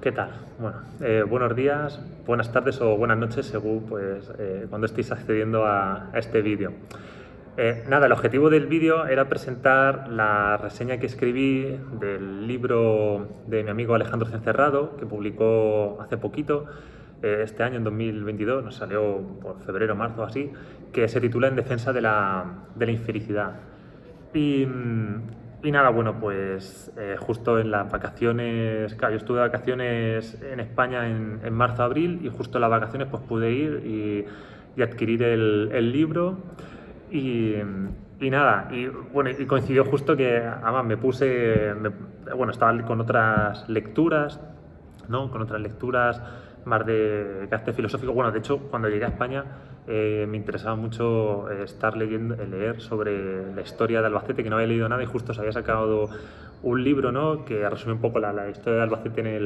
¿Qué tal? Bueno, buenos días, buenas tardes o buenas noches según cuando estéis accediendo a este vídeo. Nada, el objetivo del vídeo era presentar la reseña que escribí del libro de mi amigo Alejandro Cencerrado, que publicó hace poquito, este año en 2022, nos salió por febrero, marzo o así, que se titula En defensa de la infelicidad. Y, y nada, bueno, pues justo en las vacaciones, claro, yo estuve de vacaciones en España en marzo, abril, y justo en las vacaciones pues pude ir y adquirir el libro. Y, y nada, y bueno, y coincidió justo que además bueno, estaba con otras lecturas, ¿no? Con otras lecturas más de carácter filosófico. Bueno, de hecho, cuando llegué a España me interesaba mucho leer sobre la historia de Albacete, que no había leído nada y justo se había sacado un libro, ¿no? Que resume un poco la historia de Albacete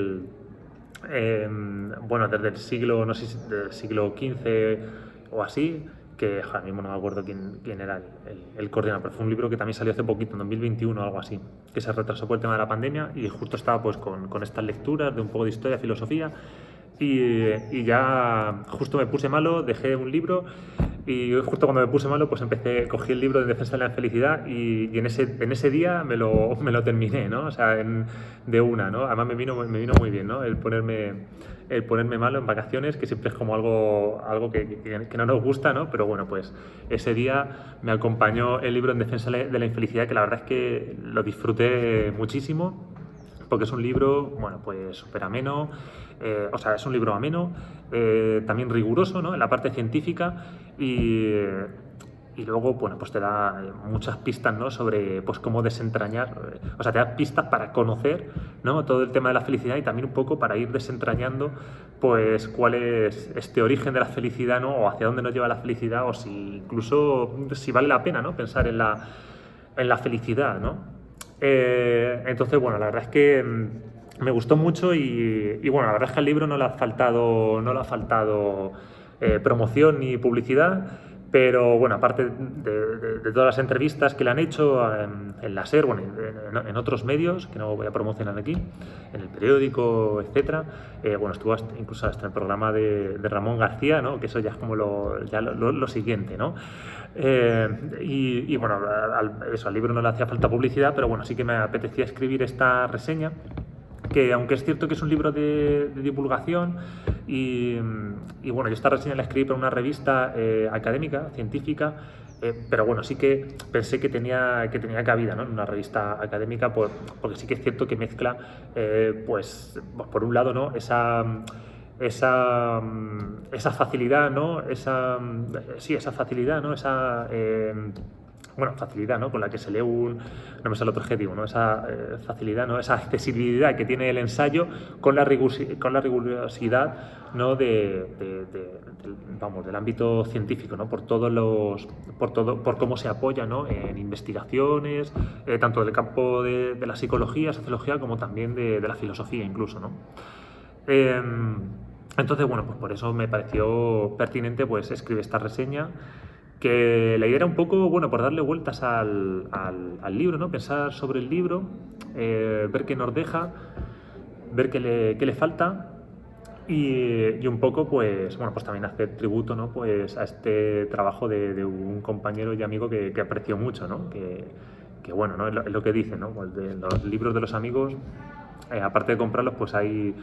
bueno, desde el siglo, no sé si del siglo XV o así, que ahora mismo no me acuerdo quién era el coordinador, pero fue un libro que también salió hace poquito, en 2021 o algo así, que se retrasó por el tema de la pandemia y justo estaba pues con estas lecturas de un poco de historia, filosofía y ya justo me puse malo, dejé un libro y justo cuando me puse malo pues cogí el libro de Defensa de la Felicidad y en ese día me lo terminé, ¿no? O sea, de una, ¿no? Además me vino muy bien, ¿no? El ponerme malo en vacaciones, que siempre es como algo que no nos gusta, ¿no? Pero bueno, pues ese día me acompañó el libro En defensa de la infelicidad, que la verdad es que lo disfruté muchísimo, porque es un libro, bueno, pues súper ameno, o sea, es un libro ameno, también riguroso, ¿no? En la parte científica y luego, bueno, pues te da muchas pistas, ¿no? Sobre, pues, cómo desentrañar, o sea, te da pistas para conocer, ¿no? Todo el tema de la felicidad y también un poco para ir desentrañando, pues, cuál es este origen de la felicidad, ¿no? O hacia dónde nos lleva la felicidad o si incluso si vale la pena, ¿no? Pensar en la felicidad, ¿no? Entonces, bueno, la verdad es que me gustó mucho y, bueno, la verdad es que al libro no le ha faltado promoción ni publicidad, pero bueno, aparte de todas las entrevistas que le han hecho en la SER, bueno, en otros medios, que no voy a promocionar aquí, en el periódico, etcétera, bueno, estuvo incluso hasta el programa de Ramón García, ¿no? Que eso ya es como lo siguiente, ¿no? Y bueno, al libro no le hacía falta publicidad, pero bueno, sí que me apetecía escribir esta reseña, que aunque es cierto que es un libro de divulgación y bueno, yo esta reseña la escribí para una revista académica, científica, pero bueno, sí que pensé que tenía cabida, ¿no? En una revista académica, porque sí que es cierto que mezcla, pues por un lado, ¿no? Esa facilidad, ¿no? Esa facilidad, ¿no? Bueno, facilidad, ¿no? Con la que se lee no me sale otro adjetivo, ¿no? Esa facilidad, ¿no? Esa accesibilidad que tiene el ensayo con la rigurosidad, ¿no? Vamos, del ámbito científico, ¿no? Por cómo se apoya, ¿no? En investigaciones, tanto del campo de la psicología, sociología, como también de la filosofía incluso, ¿no? Entonces, bueno, pues por eso me pareció pertinente pues escribir esta reseña, que la idea era un poco, bueno, por darle vueltas al libro, ¿no? Pensar sobre el libro, ver qué nos deja, ver qué le falta y un poco, pues, bueno, pues también hacer tributo, ¿no? Pues a este trabajo de un compañero y amigo que aprecio mucho, ¿no? Que bueno, ¿no? Es lo que dicen, ¿no? Pues de los libros de los amigos, aparte de comprarlos, pues hay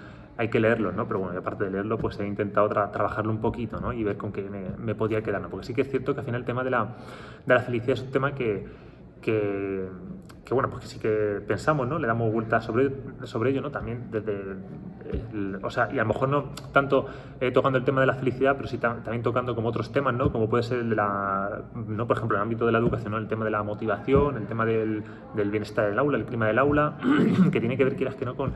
que leerlos, ¿no? Pero bueno, aparte de leerlo, pues he intentado trabajarlo un poquito, ¿no? Y ver con qué me podía quedar, ¿no? Porque sí que es cierto que al final el tema de la felicidad es un tema que, bueno, pues que sí que pensamos, ¿no? Le damos vueltas sobre ello, ¿no? También o sea, y a lo mejor no tanto tocando el tema de la felicidad, pero sí también tocando como otros temas, ¿no? Como puede ser ¿no? Por ejemplo, en el ámbito de la educación, ¿no? El tema de la motivación, el tema del bienestar del aula, el clima del aula, que tiene que ver, quieras que no, con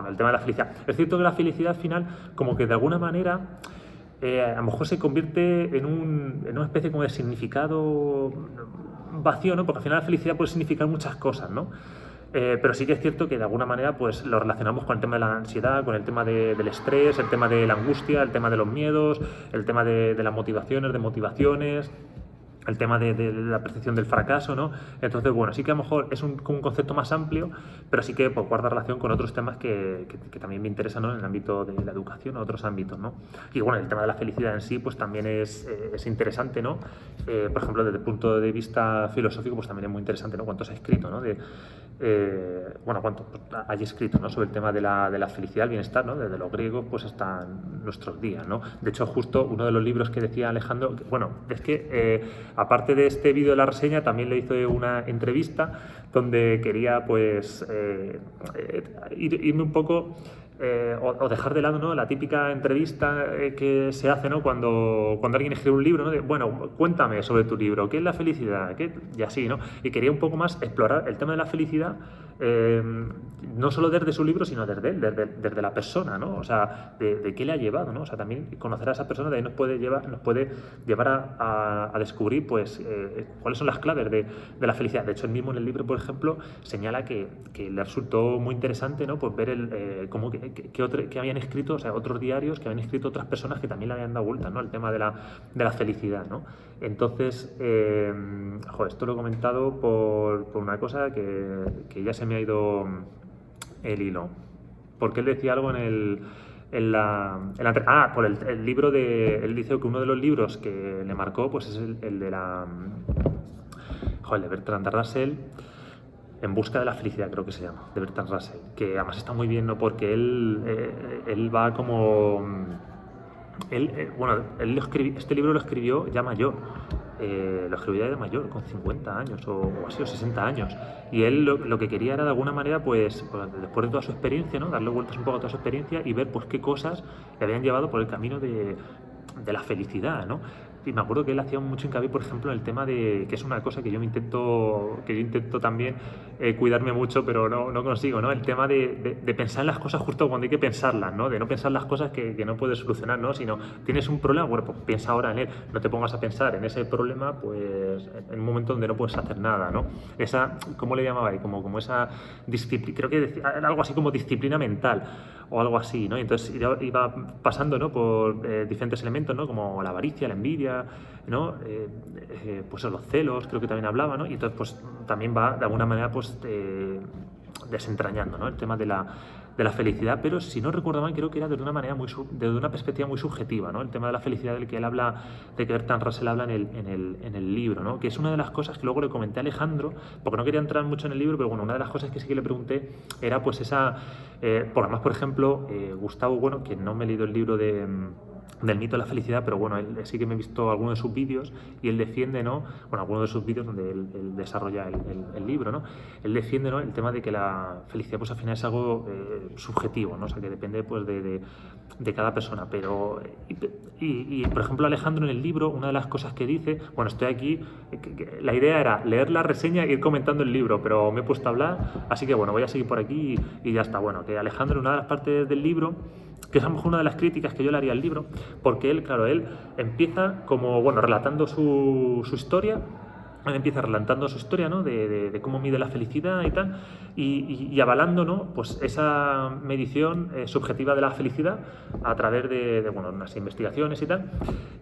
el tema de la felicidad. Es cierto que la felicidad al final, como que de alguna manera a lo mejor se convierte en una especie como de significado vacío, ¿no? Porque al final la felicidad puede significar muchas cosas, ¿no? Pero sí que es cierto que de alguna manera pues lo relacionamos con el tema de la ansiedad, con el tema del estrés, el tema de la angustia, el tema de los miedos, el tema de las motivaciones, el tema de la percepción del fracaso, ¿no? Entonces, bueno, sí que a lo mejor es un concepto más amplio, pero sí que pues, guarda relación con otros temas que también me interesan, ¿no? En el ámbito de la educación o otros ámbitos, ¿no? Y bueno, el tema de la felicidad en sí, pues también es interesante, ¿no? Por ejemplo, desde el punto de vista filosófico, pues también es muy interesante, ¿no? Cuánto se ha escrito, ¿no? Bueno, cuánto pues, hay escrito, ¿no? Sobre el tema de la felicidad, el bienestar, ¿no? Desde los griegos, pues hasta nuestros días, ¿no? De hecho, justo uno de los libros que decía Alejandro, bueno, es que aparte de este vídeo de la reseña, también le hice una entrevista donde quería, pues, irme un poco o dejar de lado, ¿no? La típica entrevista que se hace, ¿no? Cuando alguien escribe un libro, ¿no? De, bueno, cuéntame sobre tu libro, ¿qué es la felicidad? Y así, ¿no? Y quería un poco más explorar el tema de la felicidad, no solo desde su libro, sino desde él, desde la persona, ¿no? O sea, de qué le ha llevado, ¿no? O sea, también conocer a esa persona también nos puede llevar a descubrir, pues, cuáles son las claves de la felicidad. De hecho, él mismo en el libro, por ejemplo, señala que le resultó muy interesante, ¿no? Pues ver cómo que habían escrito, o sea, otros diarios que habían escrito otras personas que también le habían dado vueltas, ¿no? El tema de la felicidad, ¿no? Entonces, esto lo he comentado por una cosa que ya se me ha ido el hilo. Porque él decía algo por el libro él dice que uno de los libros que le marcó, pues es el de Bertrand Russell, En busca de la felicidad, creo que se llama, de Bertrand Russell, que además está muy bien, ¿no? Porque él va como... este libro lo escribió ya mayor, lo escribió ya de mayor, con 50 años o así, o 60 años. Y él lo que quería era de alguna manera, pues, después de toda su experiencia, ¿no? Darle vueltas un poco a toda su experiencia y ver, pues, qué cosas le habían llevado por el camino de la felicidad, ¿no? Y me acuerdo que él hacía mucho hincapié, por ejemplo, en el tema que es una cosa que yo intento también cuidarme mucho, pero no consigo, ¿no? El tema de pensar en las cosas justo cuando hay que pensarlas, ¿no? De no pensar las cosas que no puedes solucionar, ¿no? Sino, tienes un problema, bueno, pues piensa ahora en él, no te pongas a pensar en ese problema, pues, en un momento donde no puedes hacer nada, ¿no? Esa, ¿cómo le llamaba ahí? Como esa disciplina, creo que decía, era algo así como disciplina mental, o algo así, ¿no? Y entonces iba pasando, ¿no? Por diferentes elementos, ¿no? Como la avaricia, la envidia, ¿no? Pues los celos, creo que también hablaba, ¿no? Y entonces, pues, también va, de alguna manera, pues, desentrañando, ¿no? El tema de la felicidad, pero si no recuerdo mal, creo que era desde una perspectiva muy subjetiva, ¿no? El tema de la felicidad del que él habla, de que Bertrand Russell habla en el libro, ¿no? Que es una de las cosas que luego le comenté a Alejandro, porque no quería entrar mucho en el libro, pero bueno, una de las cosas que sí que le pregunté era pues además, por ejemplo, Gustavo, bueno, que no me he leído el libro del mito de la felicidad, pero bueno, él sí que me he visto algunos de sus vídeos y él defiende, ¿no? Bueno, algunos de sus vídeos donde él desarrolla el libro, ¿no? Él defiende, ¿no? El tema de que la felicidad, pues al final es algo subjetivo, ¿no? O sea, que depende, pues, de cada persona. Pero, por ejemplo, Alejandro en el libro, una de las cosas que dice, bueno, estoy aquí, la idea era leer la reseña e ir comentando el libro, pero me he puesto a hablar, así que bueno, voy a seguir por aquí y ya está. Bueno, que Alejandro, en una de las partes del libro, que es a lo mejor una de las críticas que yo le haría al libro, porque él empieza como, bueno, relatando su historia. Él empieza relatando su historia, ¿no? De cómo mide la felicidad y tal, y avalando, ¿no? Pues esa medición subjetiva de la felicidad a través bueno, unas investigaciones y tal.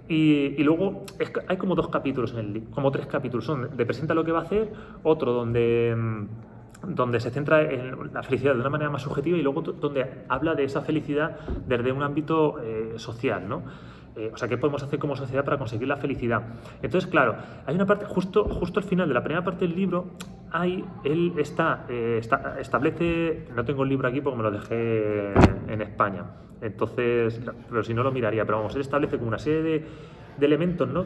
Y luego hay como dos capítulos como tres capítulos, donde presenta lo que va a hacer, otro donde se centra en la felicidad de una manera más subjetiva y luego donde habla de esa felicidad desde un ámbito social, ¿no? O sea, ¿qué podemos hacer como sociedad para conseguir la felicidad? Entonces, claro, hay una parte, justo al final de la primera parte del libro, él establece, no tengo el libro aquí porque me lo dejé en España, entonces, pero si no lo miraría, pero vamos, él establece como una serie de elementos, ¿no?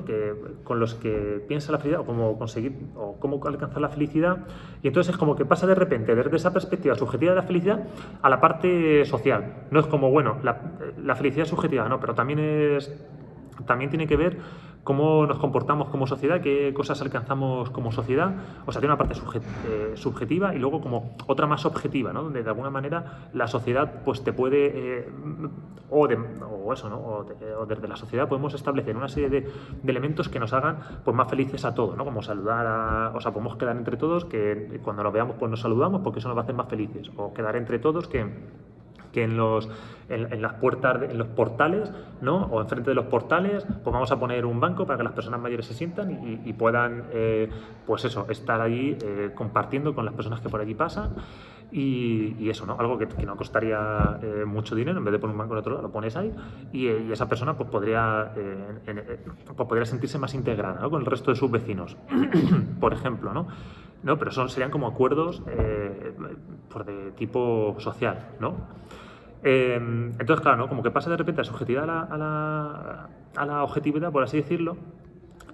Con los que piensa la felicidad o cómo conseguir o cómo alcanzar la felicidad, y entonces es como que pasa de repente desde esa perspectiva subjetiva de la felicidad a la parte social. No es como, bueno, la felicidad es subjetiva, no, pero también tiene que ver cómo nos comportamos como sociedad, qué cosas alcanzamos como sociedad. O sea, tiene una parte subjetiva y luego como otra más objetiva, ¿no? Donde de alguna manera la sociedad pues te puede, o desde la sociedad podemos establecer una serie de elementos que nos hagan pues más felices a todos, ¿no? Como saludar, o sea, podemos quedar entre todos, que cuando nos veamos pues nos saludamos porque eso nos va a hacer más felices, o quedar entre todos que que en las puertas, en los portales, ¿no? O enfrente de los portales, pues vamos a poner un banco para que las personas mayores se sientan y puedan, pues eso, estar allí compartiendo con las personas que por allí pasan y eso, ¿no? Algo que no costaría mucho dinero. En vez de poner un banco en otro lado, lo pones ahí y esa persona pues podría sentirse más integrada, ¿no? Con el resto de sus vecinos, por ejemplo, ¿no? No, pero serían como acuerdos pues de tipo social, ¿no? Entonces, claro, ¿no? Como que pasa de repente la subjetividad a la objetividad, por así decirlo,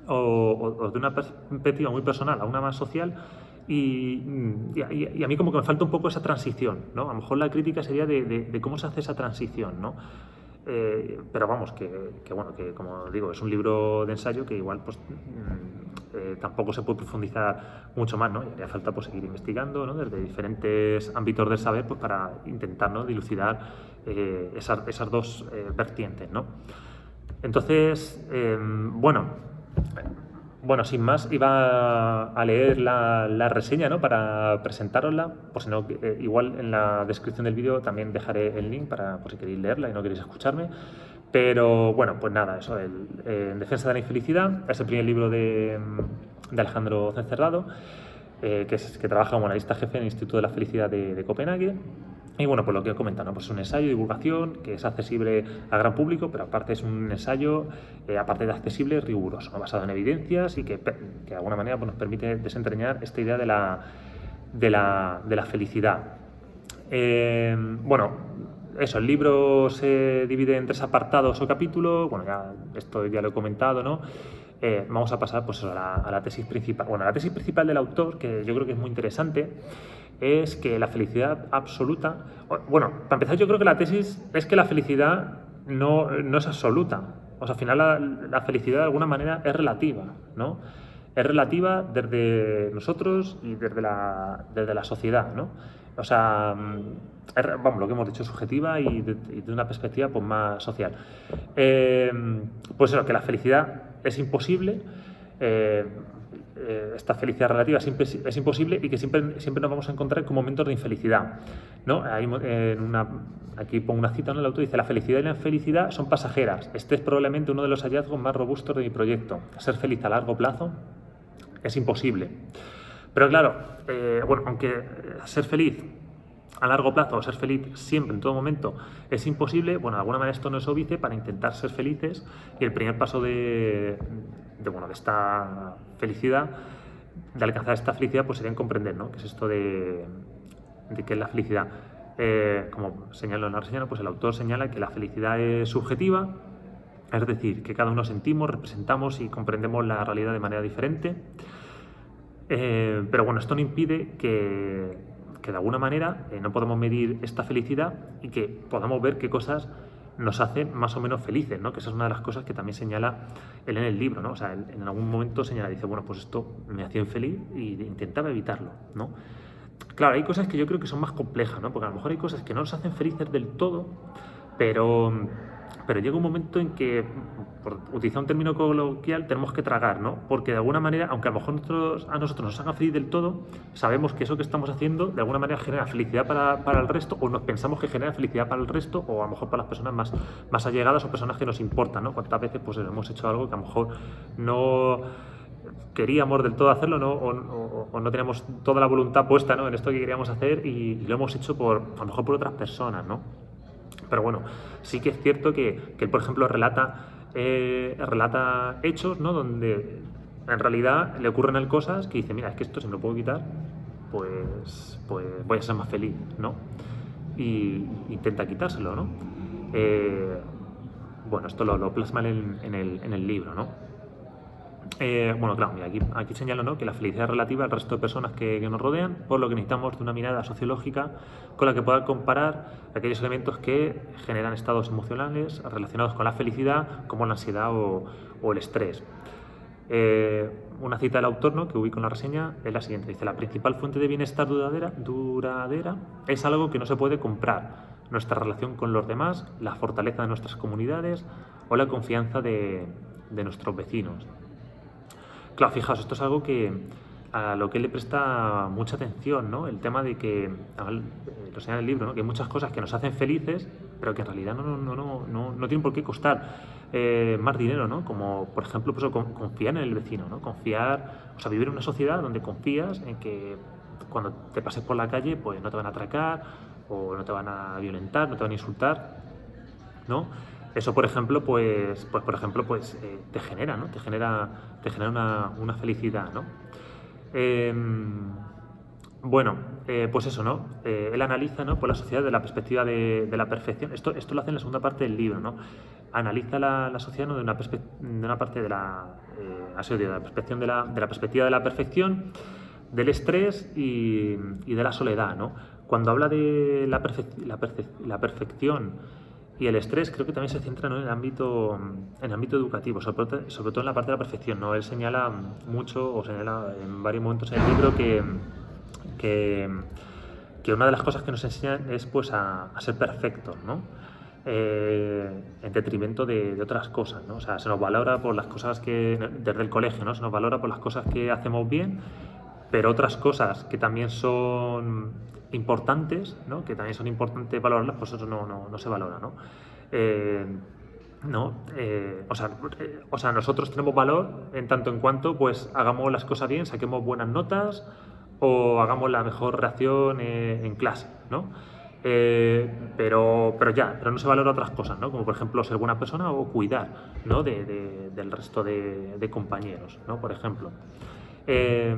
o de una perspectiva muy personal a una más social, y a mí como que me falta un poco esa transición, ¿no? A lo mejor la crítica sería de cómo se hace esa transición, ¿no? Pero vamos, bueno, que como digo, es un libro de ensayo que igual pues tampoco se puede profundizar mucho más, ¿no? Y haría falta pues seguir investigando, ¿no? Desde diferentes ámbitos del saber pues para intentar, ¿no? dilucidar esas dos vertientes, ¿no? Entonces, bueno, sin más, iba a leer la reseña, ¿no? Para presentárosla, por si no, igual en la descripción del vídeo también dejaré el link por si queréis leerla y no queréis escucharme. Pero bueno, pues nada, eso, En defensa de la infelicidad, es el primer libro de Alejandro Cencerrado, que trabaja como analista jefe en el Instituto de la Felicidad de Copenhague. Y bueno, pues lo que he comentado, ¿no? Pues es un ensayo de divulgación que es accesible al gran público, pero aparte es un ensayo, aparte de accesible, riguroso, ¿no? Basado en evidencias y que de alguna manera pues, nos permite desentrañar esta idea de la felicidad. Bueno, eso, el libro se divide en 3 apartados o capítulos. Bueno, esto ya lo he comentado, ¿no? Vamos a pasar pues, a la tesis principal. Bueno, la tesis principal del autor, que yo creo que es muy interesante, es que la felicidad absoluta... Bueno, para empezar, yo creo que la tesis es que la felicidad no es absoluta. O sea, al final la felicidad de alguna manera es relativa, ¿no? Es relativa desde nosotros y desde la sociedad, ¿no? O sea, vamos, lo que hemos dicho, subjetiva y de una perspectiva pues, más social. Pues eso, que la felicidad es imposible, esta felicidad relativa es imposible y que siempre nos vamos a encontrar con momentos de infelicidad, ¿no? Aquí pongo una cita en el autor, dice: la felicidad y la infelicidad son pasajeras. Este es probablemente uno de los hallazgos más robustos de mi proyecto. Ser feliz a largo plazo es imposible. Pero claro, bueno, aunque ser feliz a largo plazo o ser feliz siempre, en todo momento, es imposible, bueno, de alguna manera esto nos obedece para intentar ser felices, y el primer paso de esta felicidad, de alcanzar esta felicidad, pues sería en comprender, ¿no? ¿Qué es esto de qué es la felicidad? Como señalo en la reseña, pues el autor señala que la felicidad es subjetiva, es decir, que cada uno sentimos, representamos y comprendemos la realidad de manera diferente. Pero bueno, esto no impide que de alguna manera no podemos medir esta felicidad y que podamos ver qué cosas nos hacen más o menos felices, ¿no? Que esa es una de las cosas que también señala él en el libro, ¿no? O sea, él en algún momento señala, dice, bueno, pues esto me hacía infeliz y intentaba evitarlo, ¿no? Claro, hay cosas que yo creo que son más complejas, ¿no? Porque a lo mejor hay cosas que no nos hacen felices del todo, pero llega un momento en que, por utilizar un término coloquial, tenemos que tragar, ¿no? Porque de alguna manera, aunque a lo mejor a nosotros nos haga feliz del todo, sabemos que eso que estamos haciendo de alguna manera genera felicidad para el resto, o nos pensamos que genera felicidad para el resto, o a lo mejor para las personas más allegadas o personas que nos importan, ¿no? Cuántas veces pues hemos hecho algo que a lo mejor no queríamos del todo hacerlo, ¿no? O no teníamos toda la voluntad puesta, ¿no? En esto que queríamos hacer y lo hemos hecho a lo mejor por otras personas, ¿no? Pero bueno, sí que es cierto que él, por ejemplo, relata hechos, ¿no? Donde en realidad le ocurren a él cosas que dice, mira, es que esto si me lo puedo quitar, pues voy a ser más feliz, ¿no? Y intenta quitárselo, ¿no? Bueno, esto lo plasma en el libro, ¿no? Bueno, claro, mira, aquí señalo, ¿no? Que la felicidad es relativa al resto de personas que nos rodean, por lo que necesitamos de una mirada sociológica con la que pueda comparar aquellos elementos que generan estados emocionales relacionados con la felicidad, como la ansiedad o el estrés. Una cita del autor, ¿no? Que ubico en la reseña es la siguiente: dice, la principal fuente de bienestar duradera es algo que no se puede comprar: nuestra relación con los demás, la fortaleza de nuestras comunidades o la confianza de nuestros vecinos. Claro, fijaos, esto es algo que a lo que él le presta mucha atención, ¿no? El tema de que, lo señala en el libro, ¿no? Que hay muchas cosas que nos hacen felices, pero que en realidad no tienen por qué costar más dinero, ¿no? Como, por ejemplo, pues, confiar en el vecino, ¿no? Confiar, o sea, vivir en una sociedad donde confías en que cuando te pases por la calle, pues no te van a atracar, o no te van a violentar, no te van a insultar, ¿no? Eso, por ejemplo, te genera, ¿no? Te genera una felicidad, ¿no? Bueno, pues eso, ¿no? Él analiza, ¿no? Por la sociedad de la perspectiva de la perfección. Esto lo hace en la segunda parte del libro, ¿no? Analiza la sociedad, ¿no? De una parte de de la perspectiva de la perspectiva de la perfección, del estrés y de la soledad, ¿no? Cuando habla de la perfección y el estrés, creo que también se centra, ¿no? En el ámbito educativo, sobre todo en la parte de la perfección, ¿no? Él señala mucho, o señala en varios momentos en el libro que, que una de las cosas que nos enseñan es pues a ser perfectos, ¿no? En detrimento de otras cosas, ¿no? O sea, se nos valora por las cosas desde el colegio, ¿no? Se nos valora por las cosas que hacemos bien, pero otras cosas que también son importantes, ¿no? Que también son importantes valorarlas, pues eso no se valora, ¿no? Eh, ¿no? O sea, nosotros tenemos valor en tanto en cuanto pues hagamos las cosas bien, saquemos buenas notas o hagamos la mejor reacción en clase, ¿no? Pero no se valora otras cosas, ¿no? Como por ejemplo ser buena persona o cuidar, ¿no? Del resto de compañeros, ¿no? Por ejemplo. Eh,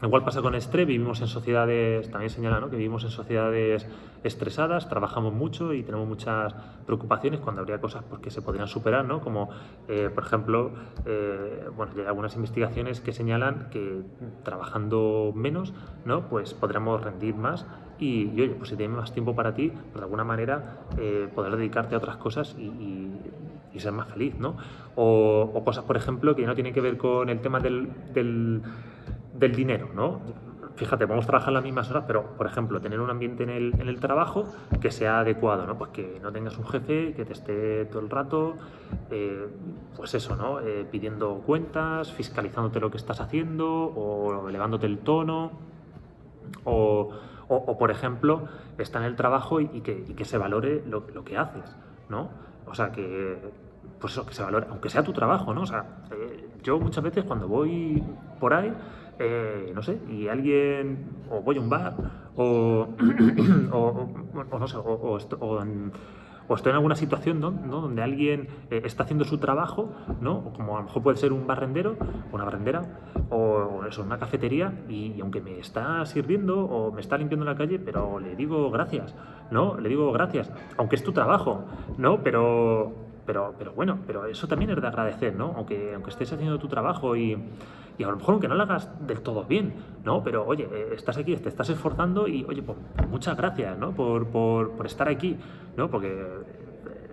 Igual pasa con estrés, vivimos en sociedades, también señala, ¿no? Que vivimos en sociedades estresadas, trabajamos mucho y tenemos muchas preocupaciones cuando habría cosas pues, que se podrían superar, ¿no? Como, por ejemplo, bueno, hay algunas investigaciones que señalan que trabajando menos, ¿no? Pues podremos rendir más y oye, pues si tienes más tiempo para ti, pues de alguna manera poder dedicarte a otras cosas y ser más feliz, ¿no? O cosas, por ejemplo, que no tienen que ver con el tema del dinero, ¿no? Fíjate, vamos a trabajar las mismas horas, pero, por ejemplo, tener un ambiente en el trabajo que sea adecuado, ¿no? Pues que no tengas un jefe que te esté todo el rato, pues eso, ¿no? Pidiendo cuentas, fiscalizándote lo que estás haciendo o elevándote el tono por ejemplo, estar en el trabajo y que se valore lo que haces, ¿no? O sea, pues eso, que se valore, aunque sea tu trabajo, ¿no? O sea, yo muchas veces cuando voy por ahí, no sé, y alguien, o voy a un bar, o no sé, o estoy en alguna situación, ¿no? Donde alguien está haciendo su trabajo, ¿no? O como a lo mejor puede ser un barrendero o una barrendera o eso, una cafetería y aunque me está sirviendo o me está limpiando la calle, pero le digo gracias, ¿no? Le digo gracias, aunque es tu trabajo, ¿no? Pero bueno, pero eso también es de agradecer, ¿no? Aunque estés haciendo tu trabajo y a lo mejor aunque no lo hagas del todo bien, ¿no? Pero oye, estás aquí, te estás esforzando y oye, pues muchas gracias, ¿no? Por estar aquí, ¿no? Porque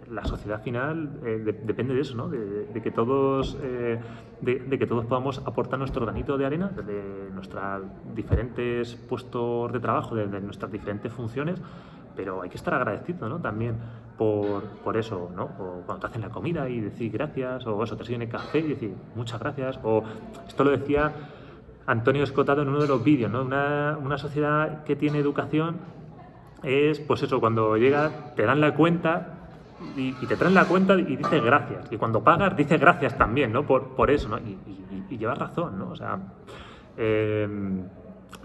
la sociedad final depende de eso, ¿no? De que todos de que todos podamos aportar nuestro granito de arena desde nuestros diferentes puestos de trabajo, desde nuestras diferentes funciones, pero hay que estar agradecido, ¿no? También por eso, ¿no? O cuando te hacen la comida y decir gracias, o eso, te sirven el café y decir muchas gracias, o esto lo decía Antonio Escotado en uno de los vídeos, ¿no? Una sociedad que tiene educación es, pues eso, cuando llega, te dan la cuenta y te traen la cuenta y dices gracias. Y cuando pagas, dices gracias también, ¿no? Por eso, ¿no? Y llevas razón, ¿no? O sea, eh,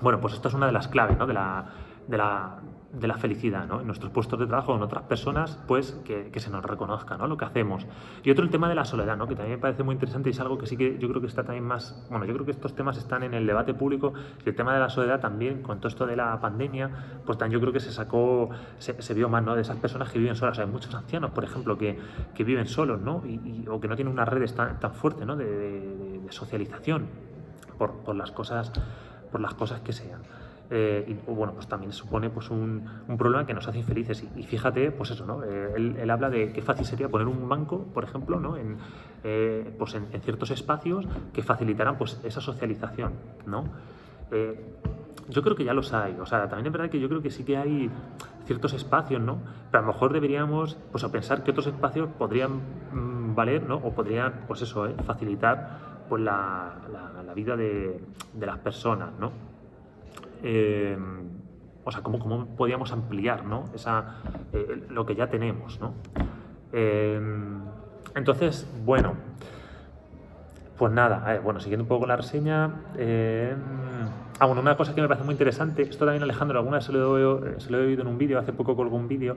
bueno, pues esta es una de las claves, ¿no? De la felicidad, ¿no? En nuestros puestos de trabajo, en otras personas, pues que se nos reconozca, ¿no? Lo que hacemos. Y otro, el tema de la soledad, ¿no? Que también me parece muy interesante y es algo que sí que yo creo que está también más... Bueno, yo creo que estos temas están en el debate público y el tema de la soledad también, con todo esto de la pandemia, pues también yo creo que se vio más, ¿no? De esas personas que viven solas. O sea, hay muchos ancianos, por ejemplo, que viven solos, ¿no? O que no tienen unas redes tan fuertes, ¿no? De socialización por las cosas que sean. Y bueno, pues también supone pues un problema que nos hace infelices y fíjate, pues eso, ¿no? Él habla de qué fácil sería poner un banco, por ejemplo, ¿no? Pues en ciertos espacios que facilitaran pues esa socialización, ¿no? Yo creo que ya los hay, o sea, también es verdad que yo creo que sí que hay ciertos espacios, ¿no? Pero a lo mejor deberíamos pues a pensar que otros espacios podrían valer, ¿no? O podrían, pues eso, facilitar pues la vida de las personas, ¿no? O sea, cómo podíamos ampliar, ¿no? Lo que ya tenemos, ¿no? Eh, entonces, bueno, pues nada, bueno, siguiendo un poco con la reseña. Bueno, una cosa que me parece muy interesante, esto también Alejandro alguna vez se lo he oído en un vídeo, hace poco colgó un vídeo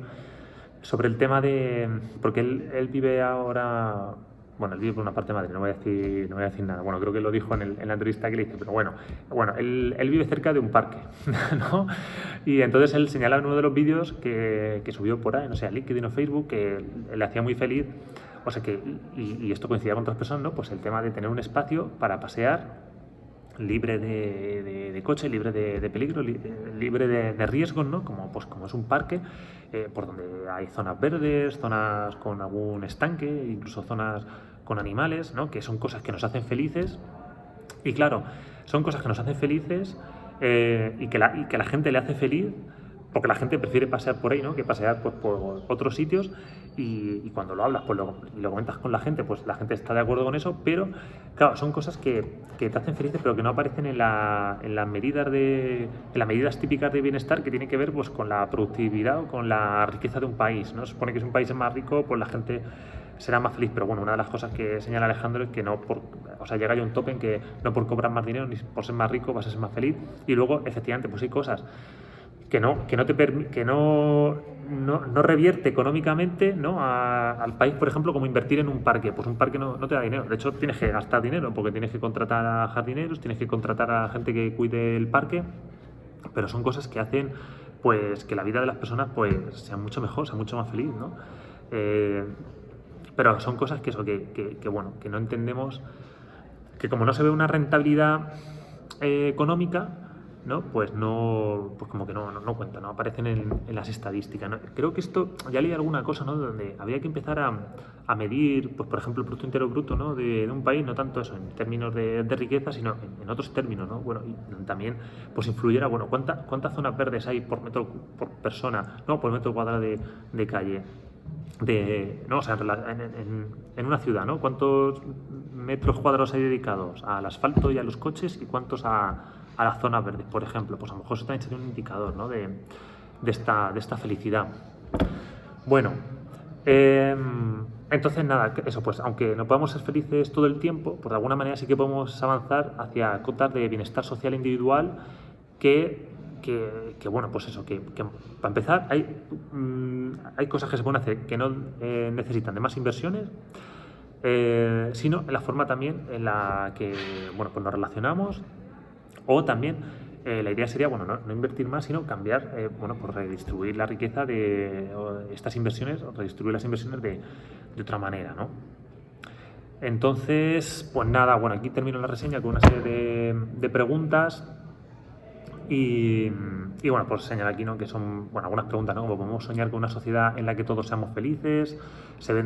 sobre el tema de. Porque él vive ahora. Bueno, él vive por una parte de Madrid, no voy a decir nada. Bueno, creo que lo dijo en la entrevista que le hice, pero bueno, él vive cerca de un parque, ¿no? Y entonces él señala en uno de los vídeos que subió por ahí, no sé, a LinkedIn o Facebook, que le hacía muy feliz. O sea que, y esto coincidía con otras personas, ¿no? Pues el tema de tener un espacio para pasear libre de coche, libre de peligro, libre de riesgos, ¿no? Como es un parque, por donde hay zonas verdes, zonas con algún estanque, incluso zonas con animales, ¿no? Que son cosas que nos hacen felices. Y claro, son cosas que nos hacen felices, y que la gente le hace feliz, porque la gente prefiere pasear por ahí, ¿no? Que pasear pues, por otros sitios, y cuando lo hablas pues lo comentas con la gente, pues la gente está de acuerdo con eso, pero claro, son cosas que te hacen felices, pero que no aparecen en las medidas típicas de bienestar, que tienen que ver pues con la productividad o con la riqueza de un país, ¿no? Se supone que si un país es más rico, pues la gente será más feliz, pero bueno, una de las cosas que señala Alejandro es que llega ya un tope en que no por cobrar más dinero ni por ser más rico vas a ser más feliz. Y luego, efectivamente, pues hay cosas que no revierte económicamente, ¿no? Al país, por ejemplo, como invertir en un parque. Pues un parque no te da dinero. De hecho, tienes que gastar dinero porque tienes que contratar a jardineros, tienes que contratar a gente que cuide el parque, pero son cosas que hacen pues que la vida de las personas pues sea mucho mejor, sea mucho más feliz, ¿no? Pero son cosas bueno, que no entendemos, que como no se ve una rentabilidad económica, ¿no? Pues como que no cuenta, no aparecen en las estadísticas, ¿no? Creo que esto, ya leí alguna cosa, ¿no? Donde había que empezar a medir, pues por ejemplo, el Producto Interior Bruto, ¿no? de un país, no tanto eso en términos de riqueza, sino en otros términos, ¿no? Bueno, y también pues influyera, bueno, ¿cuántas zonas verdes hay por persona, no? Por metro cuadrado de calle. No, o sea, en una ciudad, ¿no? ¿Cuántos metros cuadrados hay dedicados al asfalto y a los coches y cuántos a las zonas verdes, por ejemplo? Pues a lo mejor eso también sería un indicador, ¿no? de esta felicidad. Bueno, entonces nada, eso pues, aunque no podamos ser felices todo el tiempo, pues de alguna manera sí que podemos avanzar hacia cotas de bienestar social individual bueno, pues eso, que para empezar hay cosas que se pueden hacer que no necesitan de más inversiones, sino en la forma también en la que, bueno, pues nos relacionamos, o también la idea sería, bueno, no invertir más, sino cambiar, bueno, pues redistribuir la riqueza de estas inversiones, o redistribuir las inversiones de otra manera, ¿no? Entonces, pues nada, bueno, aquí termino la reseña con una serie de preguntas. Y bueno, pues señalar aquí, ¿no? Que son, bueno, algunas preguntas, ¿no? Como podemos soñar con una sociedad en la que todos seamos felices, se deben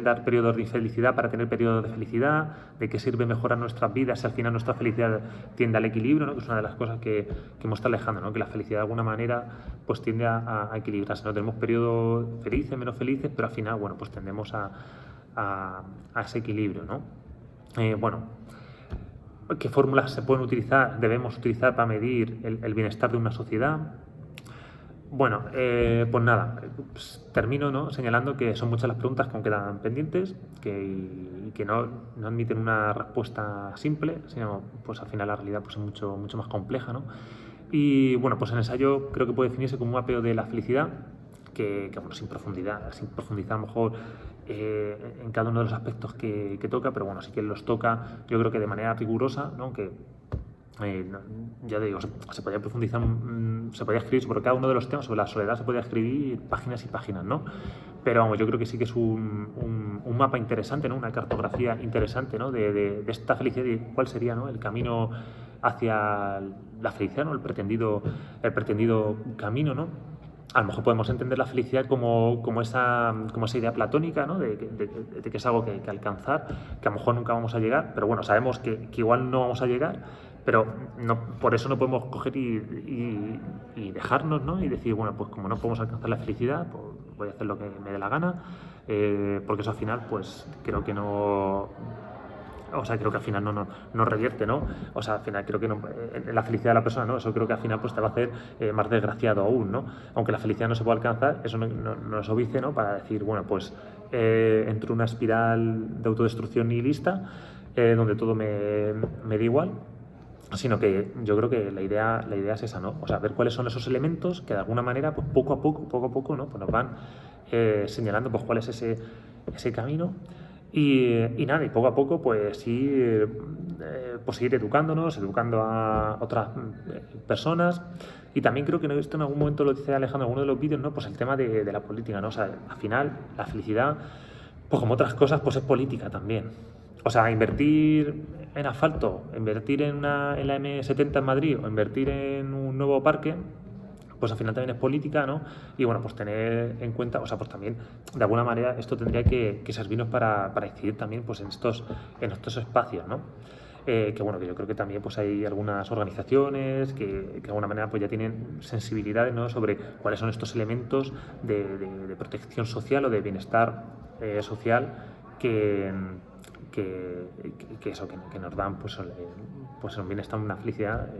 dar periodos de infelicidad para tener periodos de felicidad, de qué sirve mejorar nuestras vidas si al final nuestra felicidad tiende al equilibrio, ¿no? Que es una de las cosas que hemos estado alejando, ¿no? Que la felicidad de alguna manera pues tiende a equilibrarse, ¿no? Tenemos periodos felices, menos felices, pero al final, bueno, pues tendemos a ese equilibrio, ¿no? Bueno, ¿qué fórmulas debemos utilizar para medir el bienestar de una sociedad? Bueno, pues nada, pues termino, ¿no? Señalando que son muchas las preguntas que aún quedan pendientes, y que no admiten una respuesta simple, sino pues al final la realidad pues, es mucho más compleja, ¿no? Y bueno, pues el ensayo creo que puede definirse como un mapeo de la felicidad, bueno, sin profundizar a lo mejor en cada uno de los aspectos que toca, pero bueno, sí que los toca, yo creo que de manera rigurosa, ¿no? Que ya te digo, se podía profundizar, se podía escribir sobre cada uno de los temas, sobre la soledad se podía escribir páginas y páginas, ¿no? Pero vamos, yo creo que sí que es un mapa interesante, ¿no? Una cartografía interesante, ¿no? De esta felicidad y cuál sería, ¿no? El camino hacia la felicidad, ¿no? El pretendido camino, ¿no? A lo mejor podemos entender la felicidad como esa idea platónica, ¿no? de que es algo que hay que alcanzar, que a lo mejor nunca vamos a llegar, pero bueno, sabemos que igual no vamos a llegar, pero por eso no podemos coger y dejarnos, ¿no? Y decir, bueno, pues como no podemos alcanzar la felicidad, pues voy a hacer lo que me dé la gana, porque eso al final, pues creo que no o sea, creo que al final no revierte, ¿no? O sea, al final creo que no, en la felicidad de la persona, ¿no? Eso creo que al final pues te va a hacer más desgraciado aún, ¿no? Aunque la felicidad no se puede alcanzar, eso no es óbice, ¿no? Para decir, bueno, pues entro en una espiral de autodestrucción nihilista donde todo me da igual, sino que yo creo que la idea es esa, ¿no? O sea, ver cuáles son esos elementos que de alguna manera, pues poco a poco, ¿no? Pues nos van señalando pues cuál es ese camino y nada, y poco a poco pues pues ir educándonos, educando a otras personas. Y también creo que esto en algún momento lo dice Alejandro en alguno de los vídeos, ¿no? Pues el tema de la política, ¿no? O sea, al final la felicidad, pues como otras cosas, pues es política también. O sea, invertir en asfalto, invertir en la M70 en Madrid o invertir en un nuevo parque, pues al final también es política, ¿no? Y bueno, pues tener en cuenta, o sea, pues también de alguna manera esto tendría que servirnos para incidir también pues en estos espacios, ¿no? Que bueno, que yo creo que también pues hay algunas organizaciones que de alguna manera pues ya tienen sensibilidades, ¿no? Sobre cuáles son estos elementos de protección social o de bienestar social que eso, que nos dan pues un bienestar, una felicidad,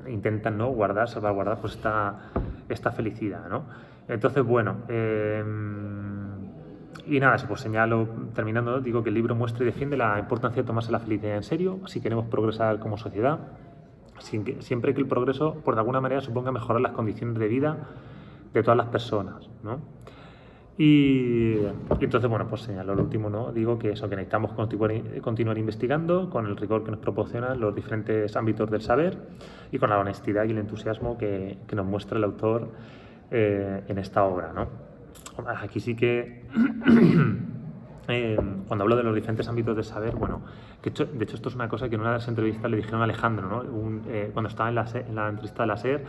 intentan, ¿no? Salvaguardar pues esta felicidad, ¿no? Entonces, bueno, y nada, pues señalo, terminando, ¿no? Digo que el libro muestra y defiende la importancia de tomarse la felicidad en serio si queremos progresar como sociedad, siempre que el progreso, por de alguna manera, suponga mejorar las condiciones de vida de todas las personas, ¿no? Y entonces, bueno, pues señalo lo último, ¿no? Digo que eso, que necesitamos continuar investigando con el rigor que nos proporcionan los diferentes ámbitos del saber y con la honestidad y el entusiasmo que nos muestra el autor en esta obra, ¿no? Aquí sí que, cuando hablo de los diferentes ámbitos del saber, bueno, de hecho esto es una cosa que en una de las entrevistas le dijeron a Alejandro, ¿no? Cuando estaba en la entrevista de la SER,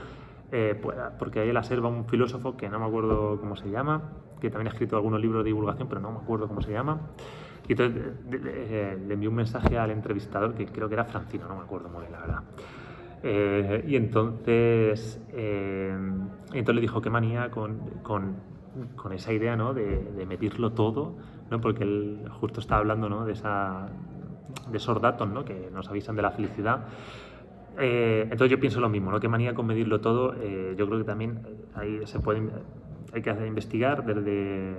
pues, porque ahí en la SER va un filósofo que no me acuerdo cómo se llama, que también ha escrito algunos libros de divulgación, pero no me acuerdo cómo se llama. Y entonces le envió un mensaje al entrevistador, que creo que era Francino, no me acuerdo muy bien, la verdad. Y entonces le dijo qué manía con esa idea, ¿no? de medirlo todo, ¿no? Porque él justo estaba hablando, ¿no? de esos datos, ¿no? que nos avisan de la felicidad. Entonces yo pienso lo mismo, ¿no? Qué manía con medirlo todo. Yo creo que también hay que investigar desde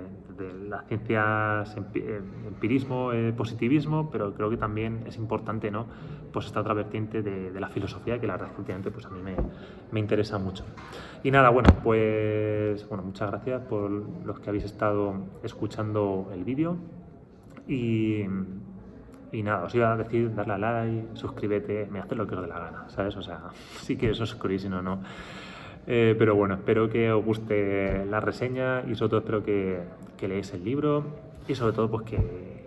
las ciencias, empirismo, positivismo, pero creo que también es importante, ¿no? Pues esta otra vertiente de la filosofía, que la verdad es que últimamente pues a mí me interesa mucho. Y nada, bueno, pues bueno, muchas gracias por los que habéis estado escuchando el vídeo y nada, os iba a decir darle a like, suscríbete, me hace lo que os dé la gana, ¿sabes? O sea, si quieres os suscribís, si no. Pero bueno, espero que os guste la reseña y sobre todo espero que leáis el libro y sobre todo pues que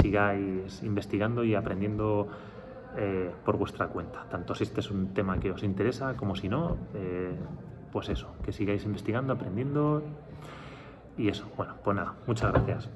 sigáis investigando y aprendiendo por vuestra cuenta, tanto si este es un tema que os interesa como si no, pues eso, que sigáis investigando, aprendiendo y eso. Bueno, pues nada, muchas gracias.